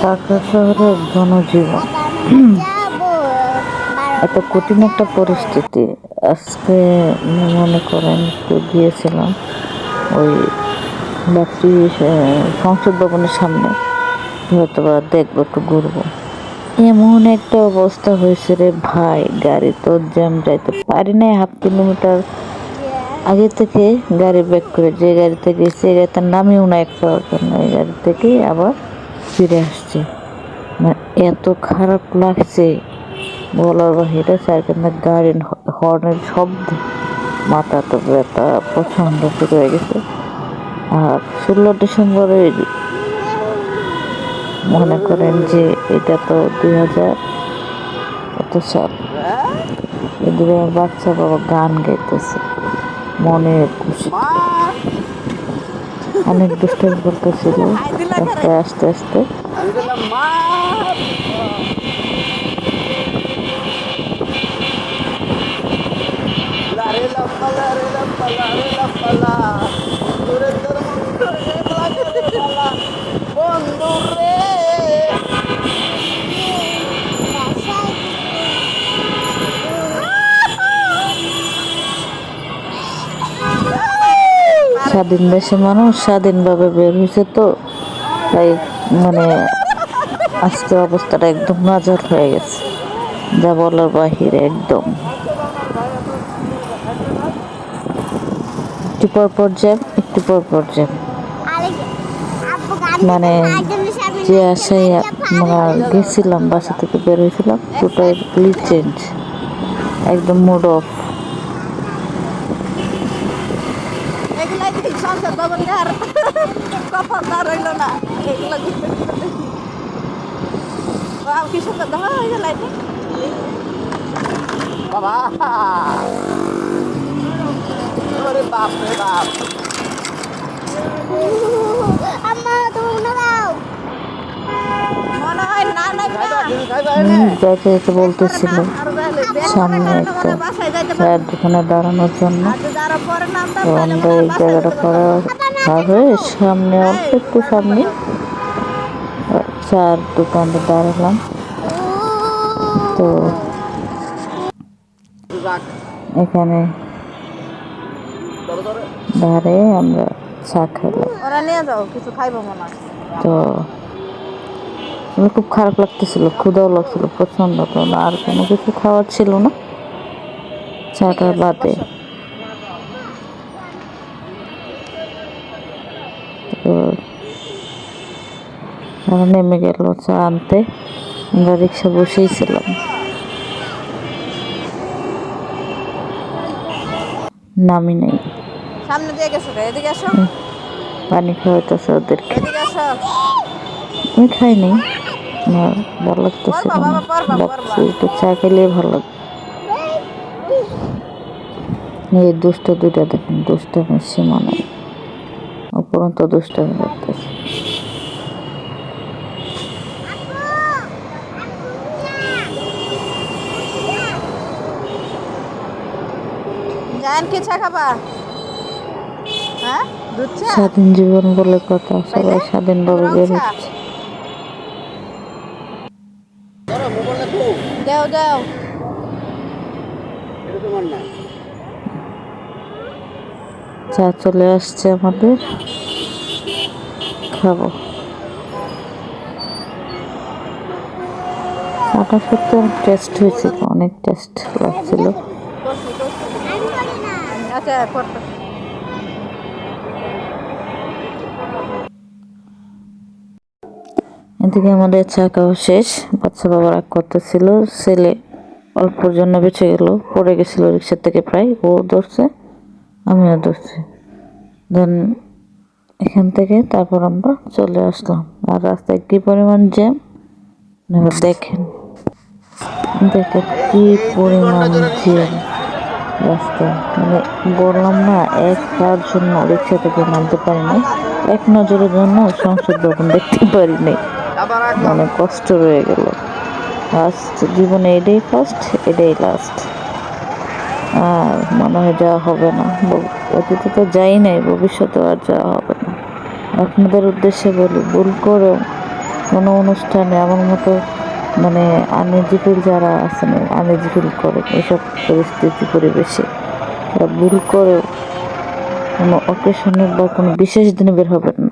ঢাকা শহরের জনজীবন এত কঠিন একটা পরিস্থিতি। আজকে মনে করেন একটু গিয়েছিলাম ওই ব্যক্তি সংসদ ভবনের সামনে, হয়তো বা দেখবো, একটু ঘুরবো। এমন একটা অবস্থা হয়েছে রে ভাই, গাড়ি তো জ্যাম, যাইতে পারি নাই। 1/2 কিলোমিটার আগে থেকে গাড়ি ব্যাক করে, যে গাড়িতে গেছি এই গাড়িতে নামিও না এক পাওয়ার জন্য, এই গাড়ি থেকে আবার ফিরে আসছে। মানে এত খারাপ লাগছে বলার বাহিরে। চারখানে গাড়ির হর্নের শব্দ, মাথা তো ব্যথা প্রচণ্ড শুরু হয়ে গেছে। আর 16 ডিসেম্বরে মনে করেন যে এটা তো 2000 কত সাল, এদিকে বাচ্চা বাবা গান গাইতেছে মনে খুশি, অনেক দুষ্টামি করতেছিল আস্তে আস্তে। স্বাধীন দেশে মানুষ স্বাধীনভাবে বের হয়েছে, তো তাই মানে আজকে অবস্থাটা একদম নাজর হয়ে গেছে, যা বলার বাহিরে। একদম একটু পর জ্যাম, একটু পর জ্যাম। মানে যে আশায় আমরা গেছিলাম, বাসা থেকে বের হয়েছিলাম, টোটালি চেঞ্জ, একদম মুড অফ। যাইতে যেতে বলতেছিল সামনে একটা চায়ের দোকানে দাঁড়ানোর জন্য, তো আমরা এই জায়গাটা করা ভাবে সামনে, অল্প একটু সামনে চার দোকানে দাঁড়ালাম। তো এখানে দাঁড়ে আমরা চা খাইলাম। তো খুব খারাপ লাগতেছিল, ক্ষুধাও লাগছিল প্রচন্ড, তো আর কোনো কিছু খাওয়ার ছিল না চাটা বাদে। তো তারা নেমে গেল চা আনতে, আমরা রিক্সা বসেই ছিলাম। নামি নেই, সামনে দিয়ে গেছো, এদিকে আসো। পানি খাওয়াইতেছে ওদেরকে। আমি খাই নাই, আমার ভালো লাগতেছে না, ভাবছি একটু চা খেলে ভালো লাগবে। এই দুষ্ট দুইটা দেখেন, দুষ্টামির সীমা নাই, উপরন্ত দুষ্টামি করতেছে। জান কি চা খাবা? হ্যাঁ, দুধ চা। স্বাধীন জীবন বলে কথা, সবাই স্বাধীনভাবে বের হচ্ছে। দাও দাও, চা চলে আসছে আমাদের, খাবো। চাটা সত্যি অনেক টেস্ট হয়েছিল, অনেক টেস্ট লাগছিল। আচ্ছা, এদিকে আমাদের চা খাওয়া শেষ, বাচ্চা বাবা রাগ করতেছিল, ছেলে অল্পর জন্য বেঁচে গেল, পড়ে গেছিল রিক্সার থেকে প্রায়, ও ধরছে, আমিও ধরছি। দেন এখান থেকে তারপর আমরা চলে আসলাম। আর রাস্তায় কি পরিমাণ জ্যাম দেখেন, দেখেন কি পরিমাণ জ্যাম রাস্তায়। মানে বললাম না, এক পাওয়ার জন্য রিক্সা থেকে নামতে পারি নাই, এক নজরের জন্য সংসদ ভবন দেখতে পারি নাই, মানে কষ্ট রয়ে গেল। লাস্ট জীবনে এটাই ফার্স্ট, এটাই লাস্ট, আর মনে হয় যাওয়া হবে না। অতীতে তো যাই নাই, ভবিষ্যতে আর যাওয়া হবে না। আপনাদের উদ্দেশ্যে বলি, ভুল করে কোনো অনুষ্ঠানে আমার মতো মানে আনইজি ফিল যারা আছেন, আনইজি ফিল করে এসব পরিস্থিতি পরিবেশে, তারা ভুল করেও কোনো অকেশনে বা কোনো বিশেষ দিনে বের হবেন না।